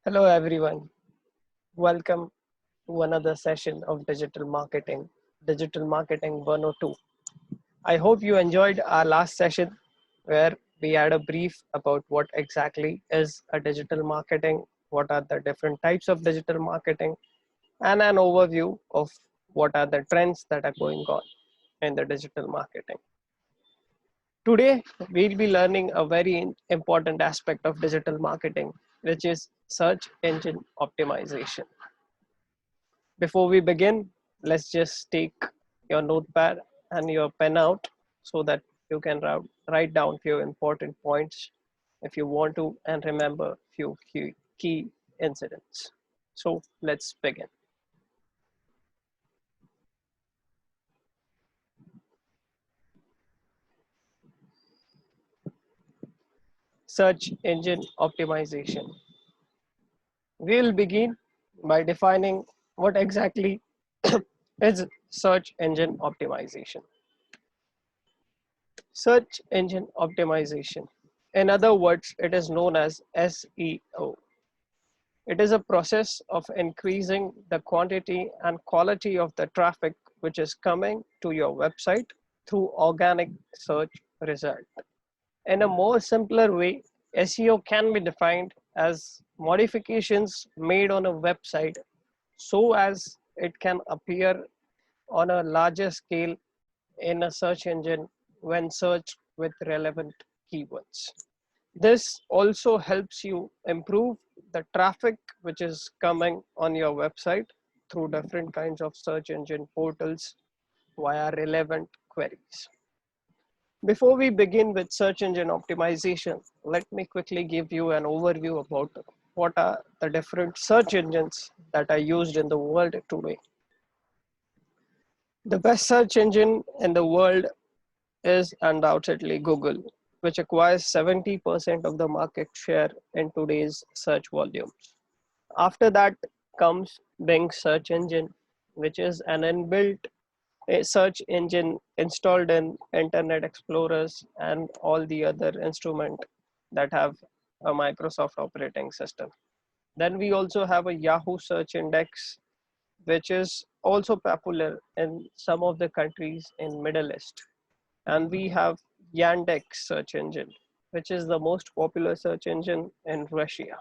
Hello everyone, welcome to another session of Digital Marketing 102. I hope you enjoyed our last session where we had a brief about what exactly is a digital marketing, what are the different types of digital marketing, and an overview of what are the trends that are going on in the digital marketing. Today, we'll be learning a very important aspect of digital marketing, which is search engine optimization. Before we begin, let's just take your notepad and your pen out so that you can write down few important points if you want to and remember few key incidents. So let's begin. Search engine optimization. We'll begin by defining what exactly is search engine optimization. Search engine optimization. In other words, it is known as SEO. It is a process of increasing the quantity and quality of the traffic which is coming to your website through organic search result. In a more simpler way, SEO can be defined as modifications made on a website so as it can appear on a larger scale in a search engine when searched with relevant keywords. This also helps you improve the traffic which is coming on your website through different kinds of search engine portals via relevant queries. Before we begin with search engine optimization, let me quickly give you an overview about what are the different search engines that are used in the world today. The best search engine in the world is undoubtedly Google, which acquires 70% of the market share in today's search volumes. After that comes Bing search engine, which is an inbuilt search engine installed in Internet Explorers and all the other instruments that have a Microsoft operating system. Then we also have a Yahoo search index, which is also popular in some of the countries in Middle East. And we have Yandex search engine, which is the most popular search engine in Russia.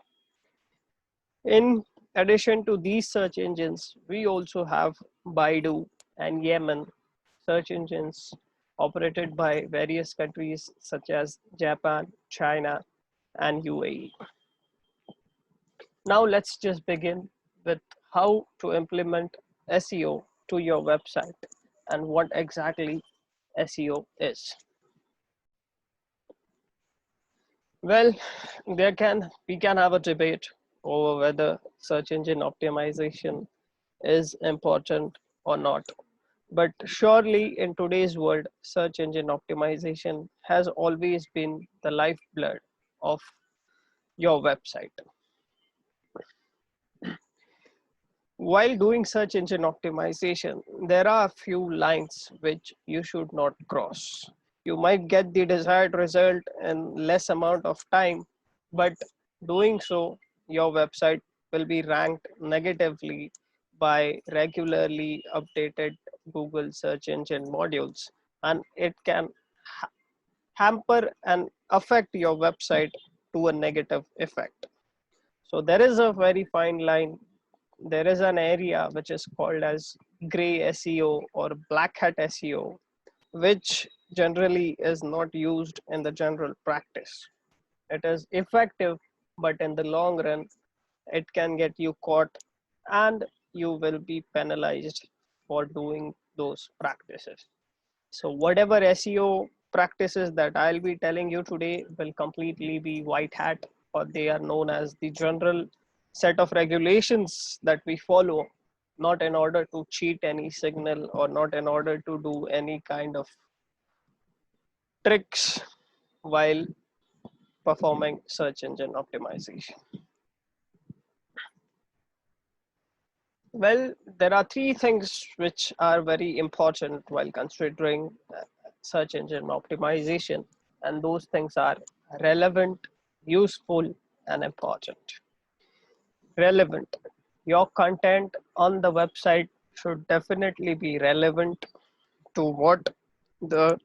In addition to these search engines, we also have Baidu and Yemen search engines operated by various countries such as Japan, China, and UAE. Now let's just begin with how to implement SEO to your website and what exactly SEO is. Well, we can have a debate over whether search engine optimization is important or not. But surely in today's world, search engine optimization has always been the lifeblood of your website. While doing search engine optimization, there are a few lines which you should not cross. You might get the desired result in less amount of time, but doing so, your website will be ranked negatively by regularly updated Google search engine modules, and it can hamper and affect your website to a negative effect. So there is a very fine line. There is an area which is called as gray SEO or black hat SEO, which generally is not used in the general practice. It is effective, but in the long run, it can get you caught and you will be penalized for doing those practices. So whatever SEO practices that I'll be telling you today will completely be white hat, or they are known as the general set of regulations that we follow, not in order to cheat any signal or not in order to do any kind of tricks while performing search engine optimization. Well, there are three things which are very important while considering search engine optimization, and those things are relevant, useful, and important. relevant. Your content on the website should definitely be relevant to what the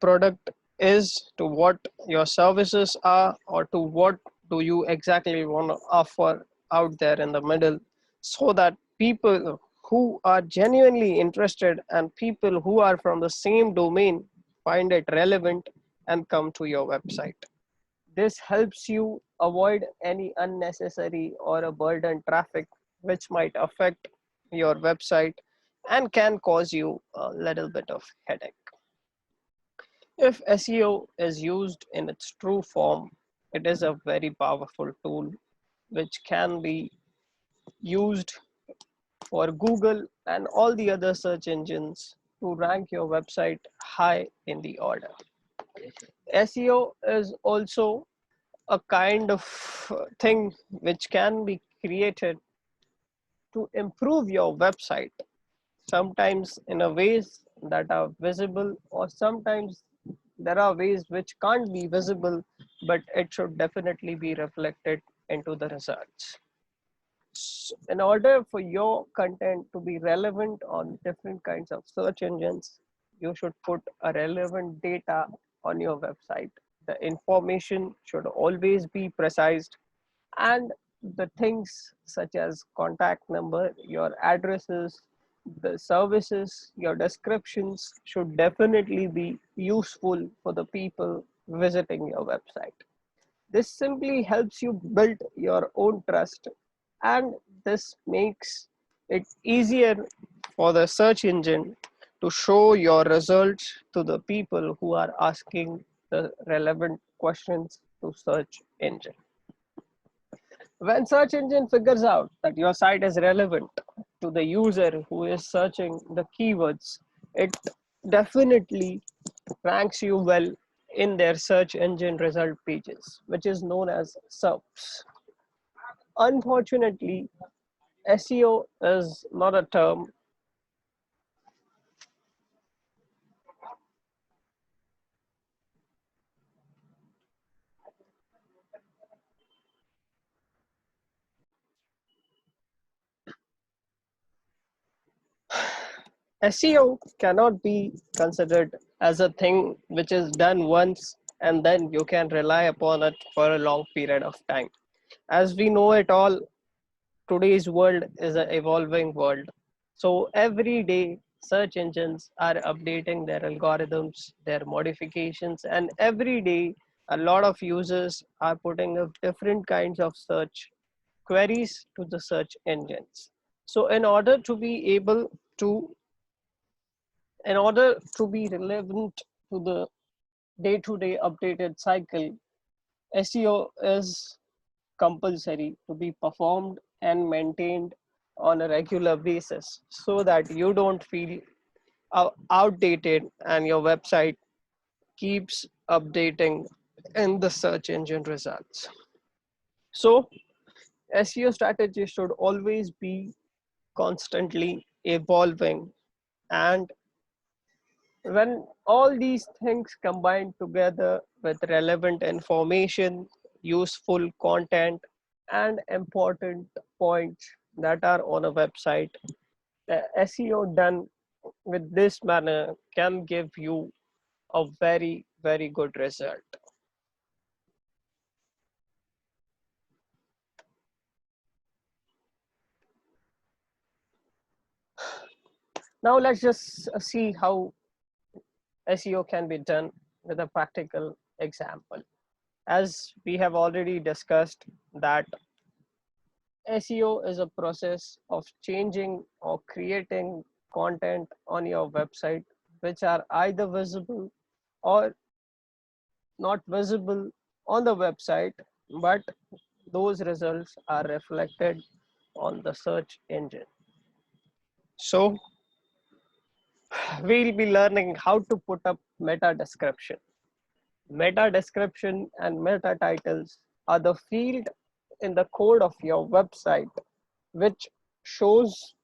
product is, to what your services are, or to what do you exactly want to offer out there in the middle, so that people who are genuinely interested and people who are from the same domain find it relevant and come to your website. This helps you avoid any unnecessary or a burden traffic which might affect your website and can cause you a little bit of headache. If SEO is used in its true form, it is a very powerful tool which can be used for Google and all the other search engines to rank your website high in the order. SEO is also a kind of thing which can be created to improve your website, sometimes in a ways that are visible, or sometimes there are ways which can't be visible, but it should definitely be reflected into the results. In order for your content to be relevant on different kinds of search engines, you should put a relevant data on your website. The information should always be precise, and the things such as contact number, your addresses, the services, your descriptions should definitely be useful for the people visiting your website. This simply helps you build your own trust, and this makes it easier for the search engine to show your results to the people who are asking the relevant questions to search engine. When search engine figures out that your site is relevant to the user who is searching the keywords, it definitely ranks you well in their search engine result pages, which is known as SERPs. Unfortunately, SEO is not a term. SEO cannot be considered as a thing which is done once and then you can rely upon it for a long period of time. As we know it all, today's world is an evolving world. So every day, search engines are updating their algorithms, their modifications, and every day, a lot of users are putting up different kinds of search queries to the search engines. So in order to be relevant to the day-to-day updated cycle, SEO is compulsory to be performed and maintained on a regular basis so that you don't feel outdated and your website keeps updating in the search engine results. So SEO strategy should always be constantly evolving, and when all these things combine together with relevant information, useful content, and important points that are on a website, the SEO done with this manner can give you a very, very good result. Now let's just see how SEO can be done with a practical example. As we have already discussed that SEO is a process of changing or creating content on your website which are either visible or not visible on the website, but those results are reflected on the search engine. So we'll be learning how to put up meta description. Meta description and meta titles are the field in the code of your website which shows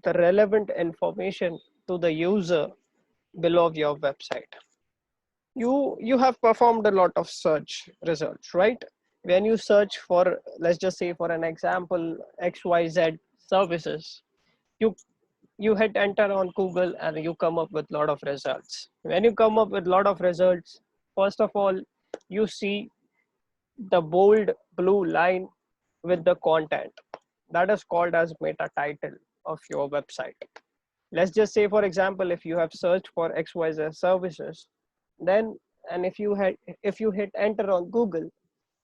the relevant information to the user below your website. You have performed a lot of search results, right? when you search for, let's just say for an example, XYZ services, you you hit enter on Google and you come up with a lot of results. When you come up with a lot of results, first of all, you see the bold blue line with the content. That is called as meta title of your website. Let's just say, for example, if you have searched for XYZ services, then and if you hit enter on Google,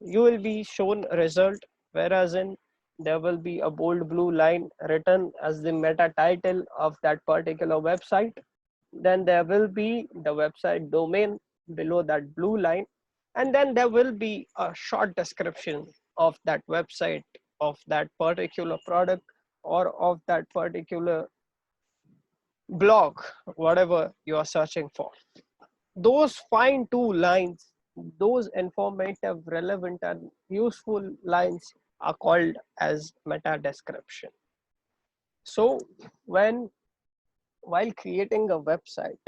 you will be shown a result, whereas in there will be a bold blue line written as the meta title of that particular website. Then there will be the website domain below that blue line, and then there will be a short description of that website, of that particular product, or of that particular blog, whatever you are searching for. Those fine two lines, those informative, relevant, and useful lines are called as meta description. So when while creating a website,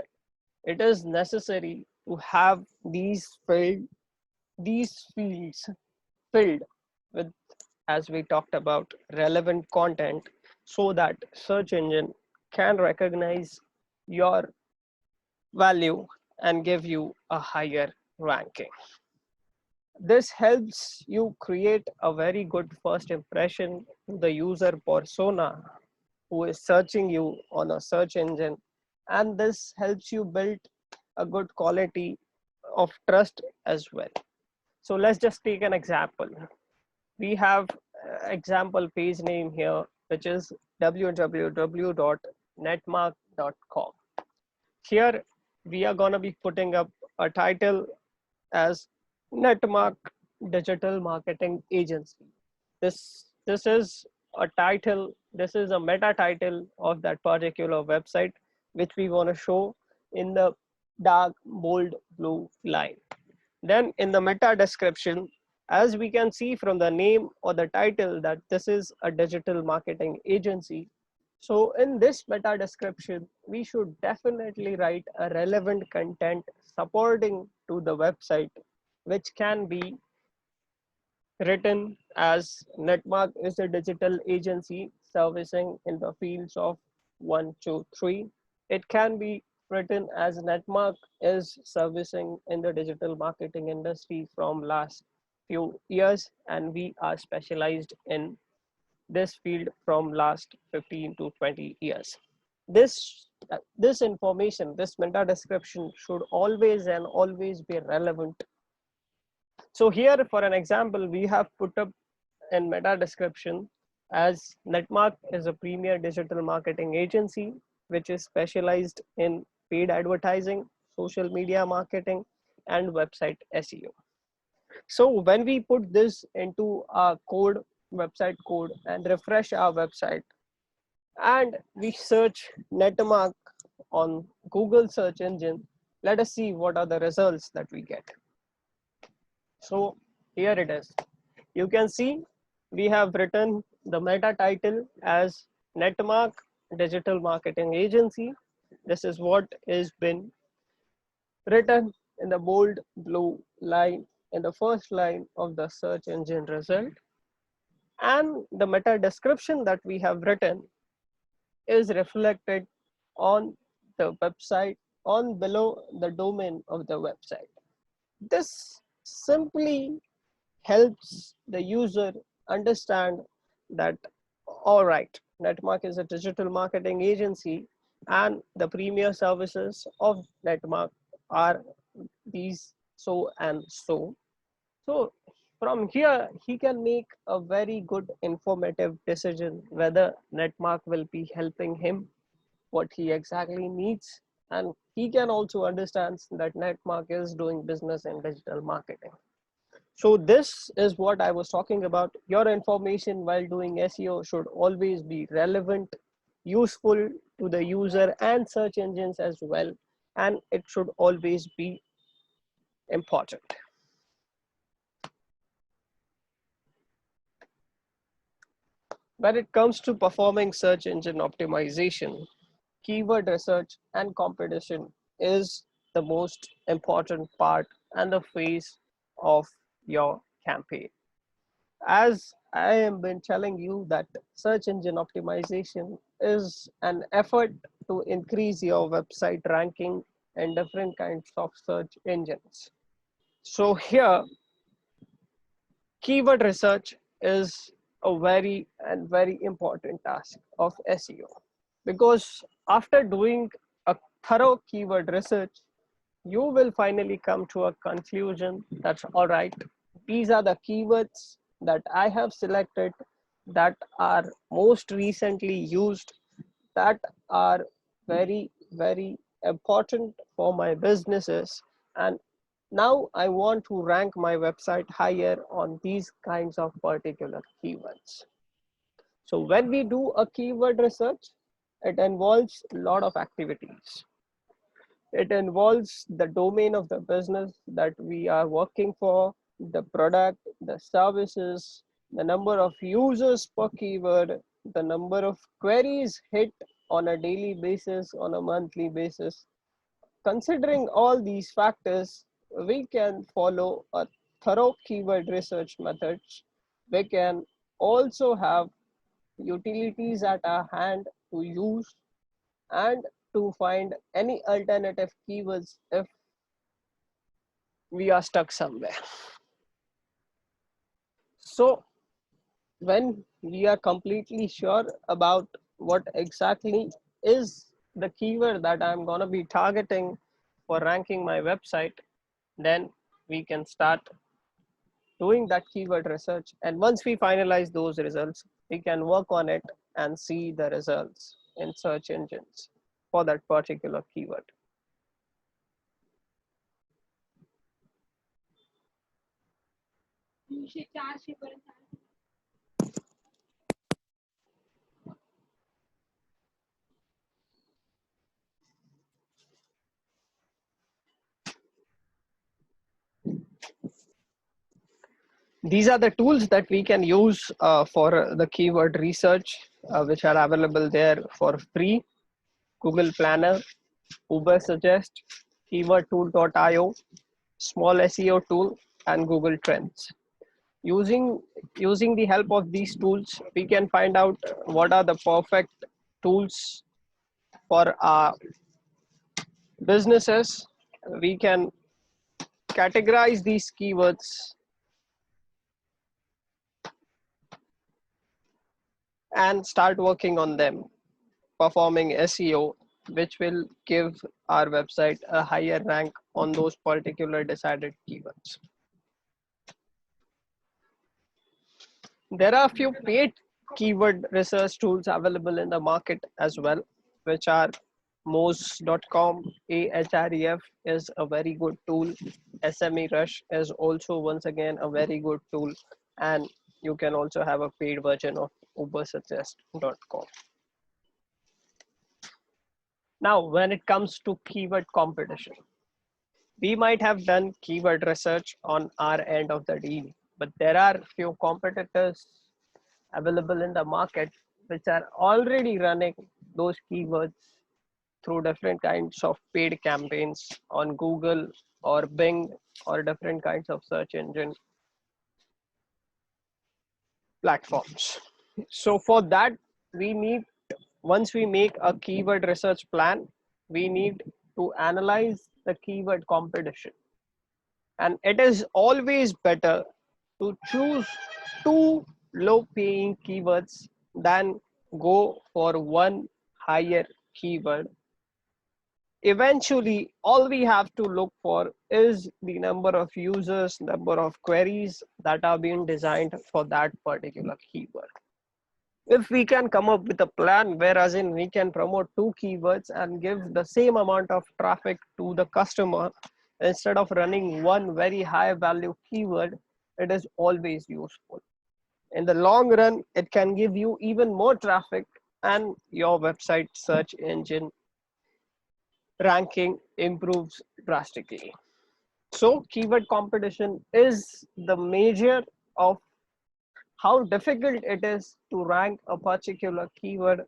it is necessary to have these fields filled with, as we talked about, relevant content, so that search engine can recognize your value and give you a higher ranking. This helps you create a very good first impression to the user persona who is searching you on a search engine, and this helps you build a good quality of trust as well. So let's just take an example. We have example page name here, which is www.netmark.com. Here we are going to be putting up a title as Netmark Digital Marketing Agency. This is a title, this is a meta title of that particular website, which we want to show in the dark bold blue line. Then in the meta description, as we can see from the name or the title, that this is a digital marketing agency. So in this meta description, we should definitely write a relevant content supporting to the website, which can be written as Netmark is a digital agency servicing in the fields of 1, 2, 3. It can be written as Netmark is servicing in the digital marketing industry from last few years, and we are specialized in this field from last 15 to 20 years. This information, this meta description should always and always be relevant. So here for an example, we have put up in meta description as Netmark is a premier digital marketing agency, which is specialized in paid advertising, social media marketing, and website SEO. So when we put this into our code, website code, and refresh our website, and we search Netmark on Google search engine, let us see what are the results that we get. So here it is. You can see we have written the meta title as Netmark Digital Marketing Agency. This is what is been written in the bold blue line in the first line of the search engine result. And the meta description that we have written is reflected on the website, on below the domain of the website. This simply helps the user understand that, all right, Netmark is a digital marketing agency and the premier services of Netmark are these so and so. So from here, he can make a very good informative decision whether Netmark will be helping him, what he exactly needs, and he can also understand that Netmark is doing business in digital marketing. So this is what I was talking about. Your information while doing SEO should always be relevant, useful to the user and search engines as well, and it should always be important. When it comes to performing search engine optimization, keyword research and competition is the most important part and the phase of your campaign. As I have been telling you that search engine optimization is an effort to increase your website ranking in different kinds of search engines. So here, keyword research is a very important task of SEO, because after doing a thorough keyword research, you will finally come to a conclusion that's all right. These are the keywords that I have selected that are most recently used, that are very important for my businesses. And now I want to rank my website higher on these kinds of particular keywords. So when we do a keyword research, it involves a lot of activities. It involves the domain of the business that we are working for, the product, the services, the number of users per keyword, the number of queries hit on a daily basis, on a monthly basis. Considering all these factors, we can follow a thorough keyword research methods. We can also have utilities at our hand to use and to find any alternative keywords if we are stuck somewhere. So when we are completely sure about what exactly is the keyword that I'm going to be targeting for ranking my website, then we can start doing that keyword research. And once we finalize those results, we can work on it and see the results in search engines for that particular keyword. These are the tools that we can use for the keyword research, which are available there for free: Google Planner, Uber Suggest, keywordtool.io, small SEO tool, and Google Trends. Using using the help of these tools, we can find out what are the perfect tools for our businesses. We can categorize these keywords and start working on them, performing SEO, which will give our website a higher rank on those particular decided keywords. There are a few paid keyword research tools available in the market as well, which are Moz.com. Ahref is a very good tool. SME Rush is also once again a very good tool, and you can also have a paid version of ubersuggest.com. Now, when it comes to keyword competition, we might have done keyword research on our end of the deal, but there are few competitors available in the market which are already running those keywords through different kinds of paid campaigns on Google or Bing or different kinds of search engine platforms. So for that, we need, once we make a keyword research plan, we need to analyze the keyword competition. And it is always better to choose two low paying keywords than go for one higher keyword. Eventually, all we have to look for is the number of users, number of queries that are being designed for that particular keyword. If we can come up with a plan whereas in we can promote two keywords and give the same amount of traffic to the customer instead of running one very high value keyword, it is always useful. In the long run, it can give you even more traffic and your website search engine ranking improves drastically. So keyword competition is the measure of how difficult it is to rank a particular keyword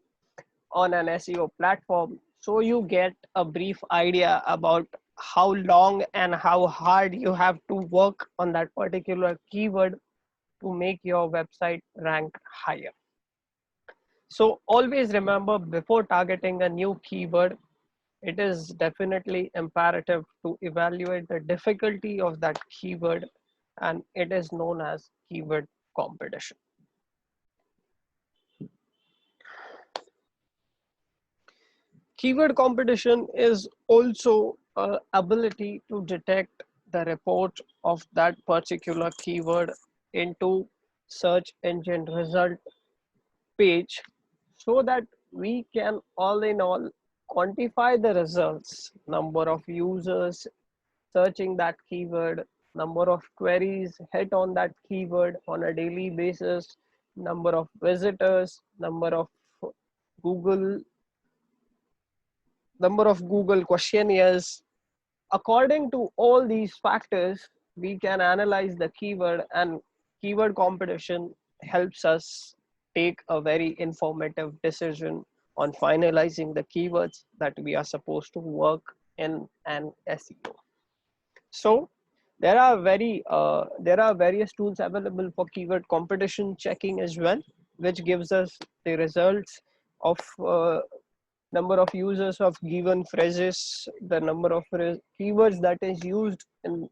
on an SEO platform. So you get a brief idea about how long and how hard you have to work on that particular keyword to make your website rank higher. So always remember, before targeting a new keyword, it is definitely imperative to evaluate the difficulty of that keyword, and it is known as keyword competition. Keyword competition is also ability to detect the report of that particular keyword into search engine result page, so that we can all in all quantify the results, number of users searching that keyword, number of queries hit on that keyword on a daily basis, number of visitors, Google number of Google questionnaires. According to all these factors, we can analyze the keyword, and keyword competition helps us take a very informative decision on finalizing the keywords that we are supposed to work in an SEO. So there are various tools available for keyword competition checking as well, which gives us the results of number of users of given phrases, the number of keywords that is used in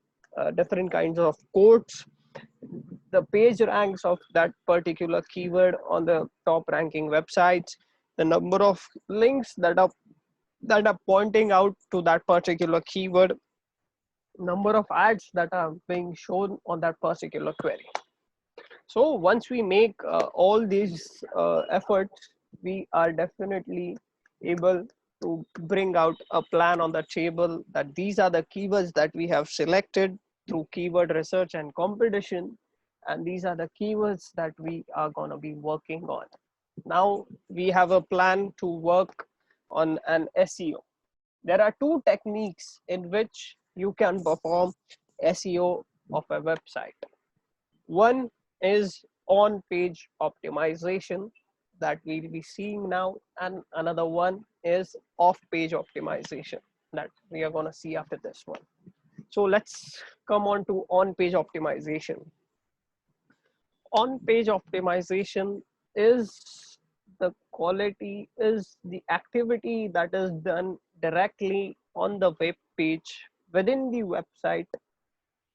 different kinds of quotes, the page ranks of that particular keyword on the top ranking websites, the number of links that are pointing out to that particular keyword, number of ads that are being shown on that particular query. So once we make all these efforts, we are definitely able to bring out a plan on the table that these are the keywords that we have selected through keyword research and competition, and these are the keywords that we are going to be working on. Now we have a plan to work on an SEO. There are two techniques in which you can perform SEO of a website. One is on-page optimization that we'll be seeing now, and another one is off-page optimization that we are going to see after this one. So let's come on to on-page optimization. On-page optimization is the activity that is done directly on the web page within the website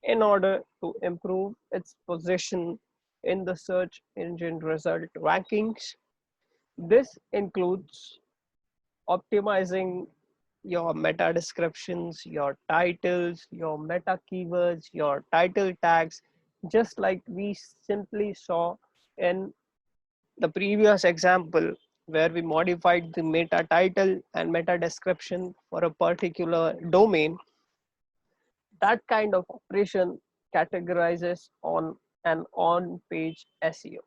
in order to improve its position in the search engine result rankings. This includes optimizing your meta descriptions, your titles, your meta keywords, your title tags, just like we simply saw in the previous example where we modified the meta title and meta description for a particular domain. That kind of operation categorizes on an on-page SEO.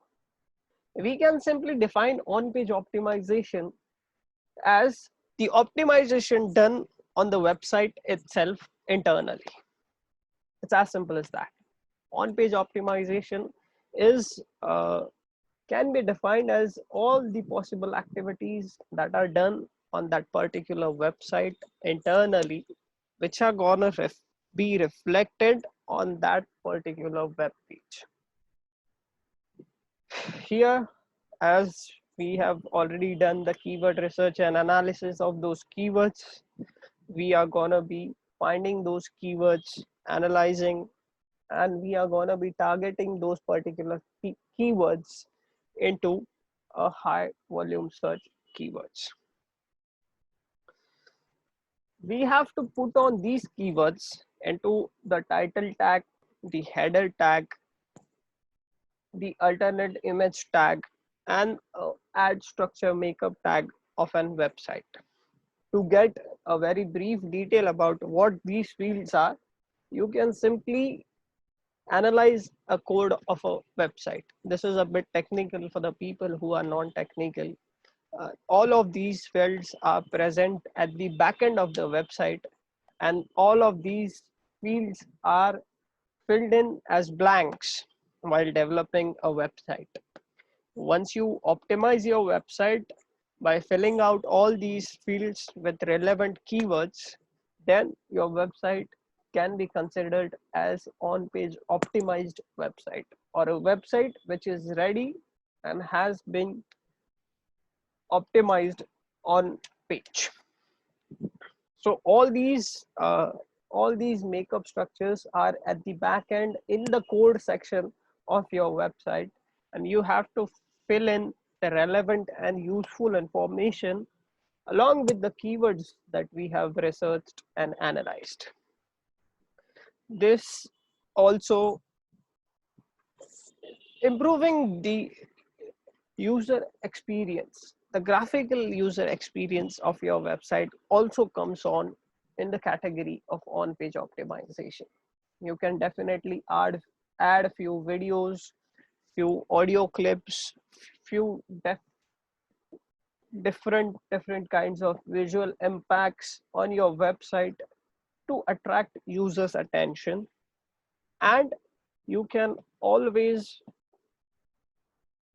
We can simply define on-page optimization as the optimization done on the website itself internally. It's as simple as that. On-page optimization is can be defined as all the possible activities that are done on that particular website internally, which are gonna be reflected on that particular web page. Here, as we have already done the keyword research and analysis of those keywords, we are gonna be finding those keywords, analyzing, and we are gonna be targeting those particular keywords into a high volume search keywords. We have to put on these keywords into the title tag, the header tag, the alternate image tag, and ad structure makeup tag of an website. To get a very brief detail about what these fields are, you can simply analyze a code of a website. This is a bit technical for the people who are non-technical. All of these fields are present at the back end of the website, and all of these fields are filled in as blanks while developing a website. Once you optimize your website by filling out all these fields with relevant keywords, then your website can be considered as on-page optimized website. or a website which is ready and has been optimized on page. So all these makeup structures are at the back end in the code section of your website, and you have to fill in the relevant and useful information along with the keywords that we have researched and analyzed. This also improving the user experience. The graphical user experience of your website also comes on in the category of on-page optimization. You can definitely add a few videos, few audio clips, few different kinds of visual impacts on your website to attract users' attention. And you can always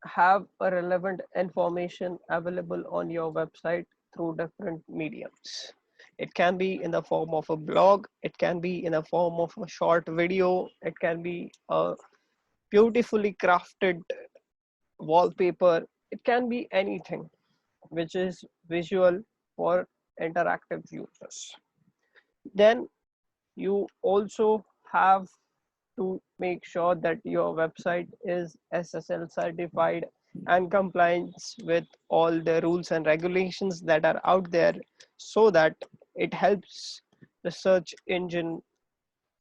have a relevant information available on your website through different mediums. It can be in the form of a blog, it can be in the form of a short video, it can be a beautifully crafted wallpaper, it can be anything which is visual for interactive users. Then you also have to make sure that your website is SSL certified and compliance with all the rules and regulations that are out there, so that it helps the search engine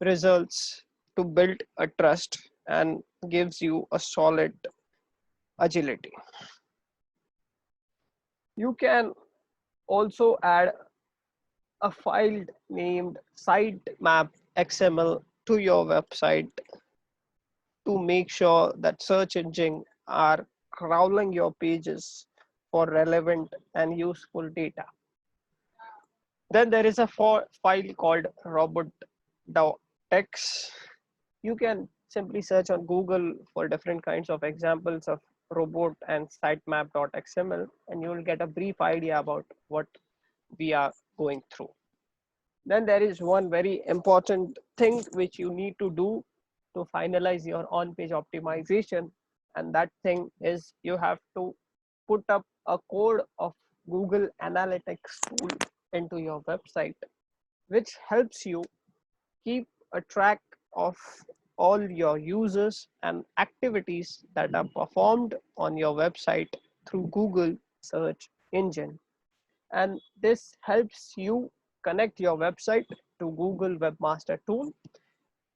results to build a trust and gives you a solid agility. You can also add a file named sitemap XML to your website to make sure that search engine are crawling your pages for relevant and useful data. Then there is a file called robot.txt. You can simply search on Google for different kinds of examples of robot and sitemap.xml, and you will get a brief idea about what we are going through. Then there is one very important thing which you need to do to finalize your on-page optimization, and that thing is you have to put up a code of Google Analytics tool into your website, which helps you keep a track of all your users and activities that are performed on your website through Google search engine. And this helps you connect your website to Google Webmaster Tool,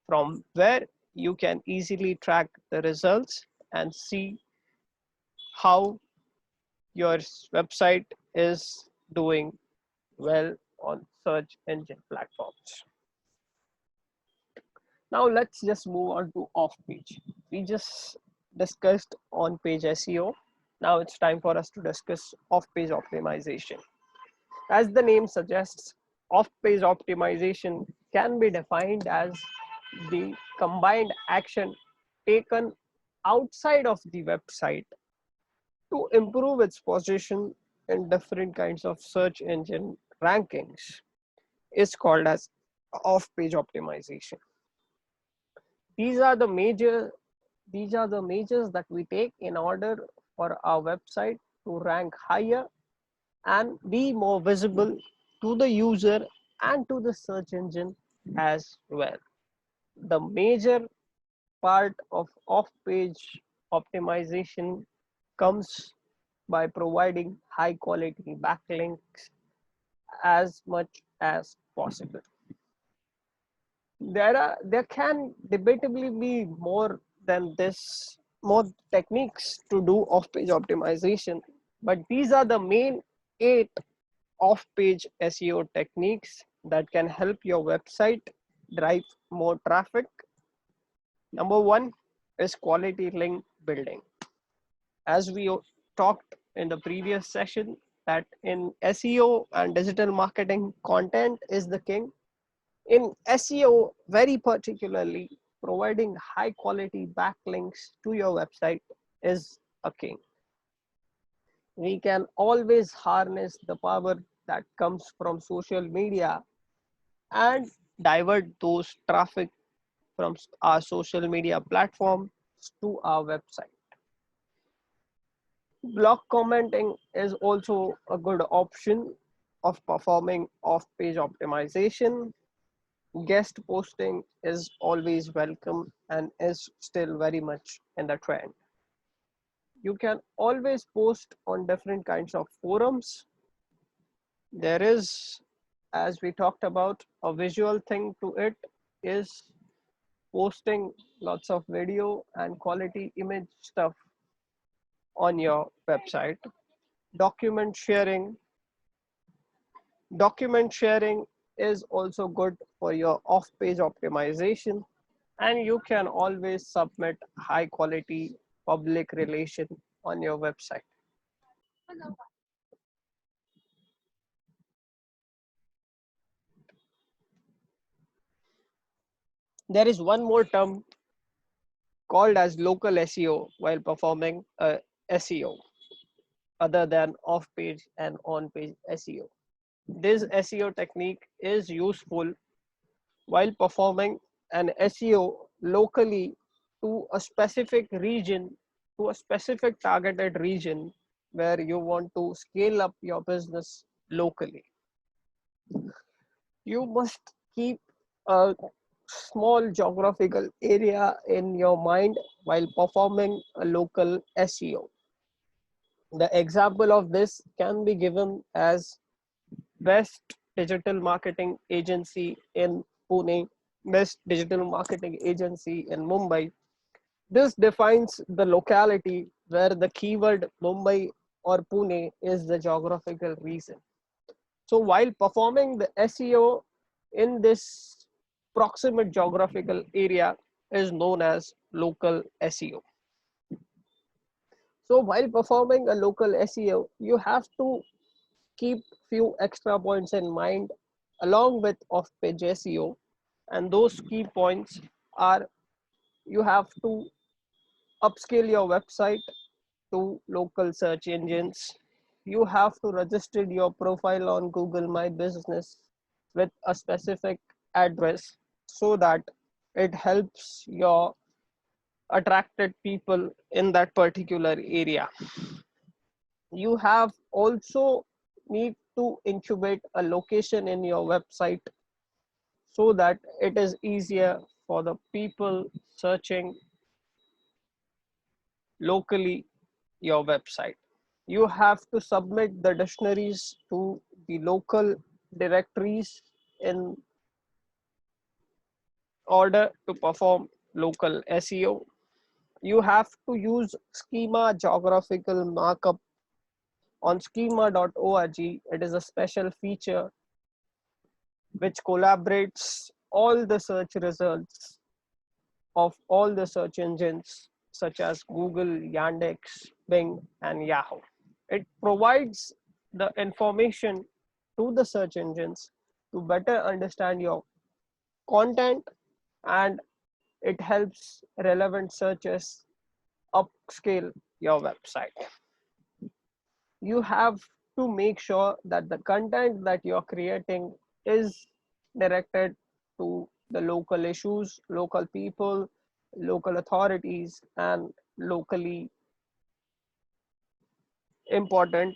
from where you can easily track the results and see how your website is doing well on search engine platforms. Now let's just move on to off page. We just discussed on page SEO. Now it's time for us to discuss off page optimization. As the name suggests, off page optimization can be defined as the combined action taken outside of the website to improve its position in different kinds of search engine rankings is called as off page optimization. These are the measures that we take in order for our website to rank higher and be more visible to the user and to the search engine as well. The major part of off-page optimization comes by providing high quality backlinks as much as possible. There can debatably be more techniques to do off-page optimization, but these are the main 8 off-page SEO techniques that can help your website drive more traffic. Number 1 is quality link building. As we talked in the previous session, that in SEO and digital marketing, content is the king. In SEO, very particularly, providing high quality backlinks to your website is a king. We can always harness the power that comes from social media and divert those traffic from our social media platform visitors to our website. Block commenting is also a good option of performing off-page optimization. Guest posting is always welcome and is still very much in the trend. You can always post on different kinds of forums. There is, as we talked about, a visual thing to it is posting lots of video and quality image stuff on your website. Document sharing. Document sharing is also good for your off-page optimization, and you can always submit high quality public relation on your website. There is one more term called as local SEO while performing SEO other than off-page and on-page SEO. This SEO technique is useful while performing an SEO locally to a specific region, to a specific targeted region where you want to scale up your business locally. You must keep a small geographical area in your mind while performing a local SEO. The example of this can be given as best digital marketing agency in Pune, best digital marketing agency in Mumbai. This defines the locality where the keyword Mumbai or Pune is the geographical reason. So while performing the SEO in this proximate geographical area is known as local SEO. So while performing a local SEO, you have to keep few extra points in mind along with off-page SEO. And those key points are you have to upscale your website to local search engines. You have to register your profile on Google My Business with a specific address so that it helps your attracted people in that particular area. You have also need to incubate a location in your website so that it is easier for the people searching locally your website. You have to submit the dictionaries to the local directories in order to perform local SEO. You have to use schema geographical markup on schema.org. It is a special feature which collaborates all the search results of all the search engines such as Google, Yandex, Bing, and Yahoo. It provides the information to the search engines to better understand your content, and it helps relevant searches upscale your website. You have to make sure that the content that you're creating is directed to the local issues, local people, local authorities, and locally important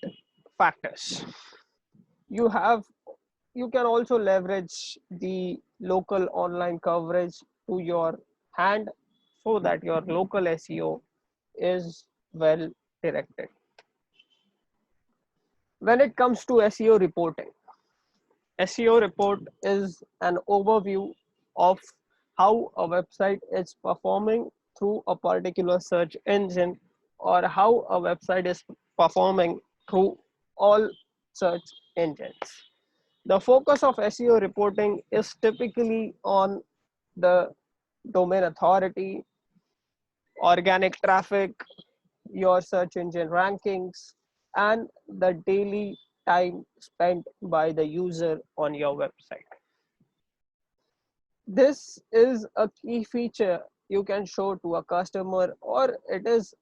factors. You have you can also leverage the local online coverage to your hand so that your local SEO is well directed. When it comes to SEO reporting, SEO report is an overview of how a website is performing through a particular search engine or how a website is performing through all search engines. The focus of SEO reporting is typically on the domain authority, organic traffic, your search engine rankings, and the daily time spent by the user on your website. This is a key feature you can show to a customer, or it is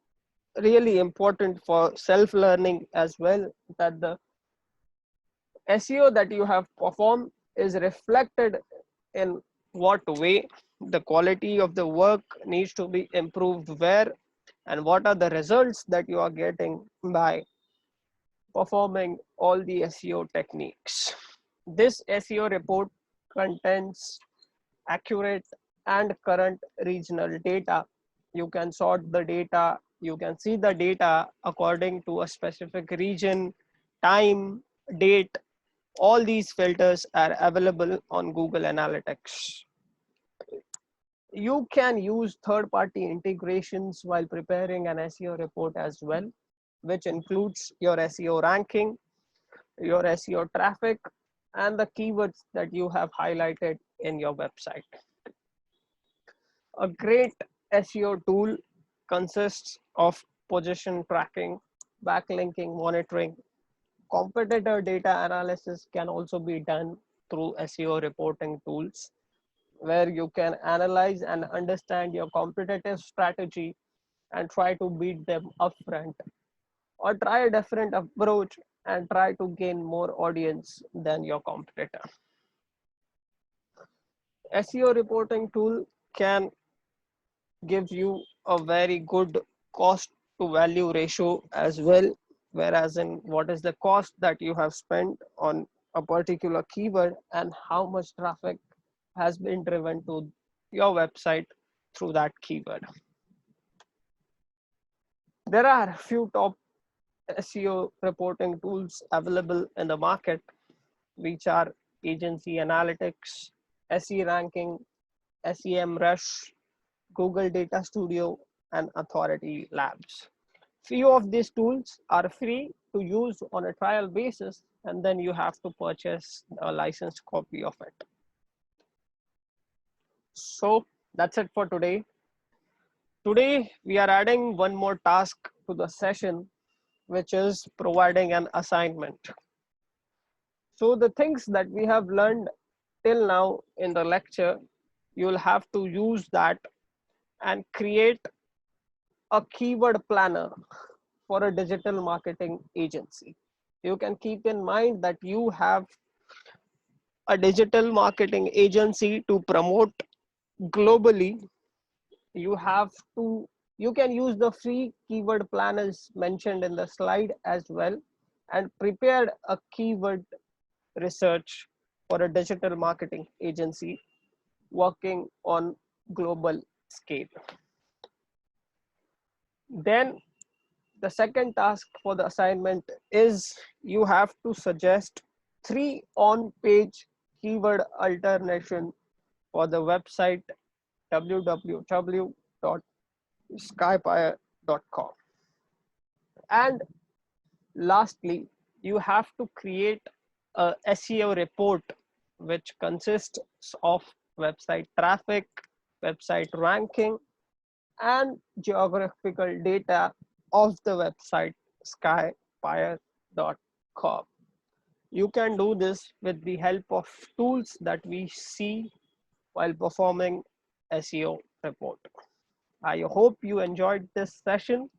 really important for self-learning as well, that the SEO that you have performed is reflected in what way the quality of the work needs to be improved where, and what are the results that you are getting by performing all the SEO techniques. This SEO report contains accurate and current regional data. You can sort the data, you can see the data according to a specific region, time, date. All these filters are available on Google Analytics. You can use third-party integrations while preparing an SEO report as well, which includes your SEO ranking, your SEO traffic, and the keywords that you have highlighted in your website. A great SEO tool consists of position tracking, backlinking monitoring. Competitor data analysis can also be done through SEO reporting tools, where you can analyze and understand your competitive strategy and try to beat them upfront, or try a different approach and try to gain more audience than your competitor. SEO reporting tool can give you a very good cost to value ratio as well, whereas in what is the cost that you have spent on a particular keyword and how much traffic has been driven to your website through that keyword. There are a few top SEO reporting tools available in the market, which are Agency Analytics, SE Ranking, SEMrush, Google Data Studio, and Authority Labs. Few of these tools are free to use on a trial basis, and then you have to purchase a licensed copy of it. So that's it for today. Today, we are adding one more task to the session, which is providing an assignment. So the things that we have learned till now in the lecture, you'll have to use that and create a keyword planner for a digital marketing agency. You can keep in mind that you have a digital marketing agency to promote globally. You can use the free keyword planners mentioned in the slide as well, and prepare a keyword research for a digital marketing agency working on global scale. Then the second task for the assignment is you have to suggest 3 on-page keyword alternation for the website www.skypire.com. And lastly, you have to create a SEO report which consists of website traffic, website ranking, and geographical data of the website skypire.com. You can do this with the help of tools that we see while performing SEO report. I hope you enjoyed this session.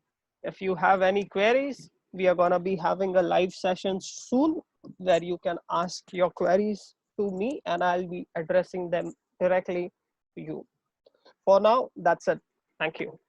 If you have any queries, we are going to be having a live session soon where you can ask your queries to me and I'll be addressing them directly to you. For now, that's it. Thank you.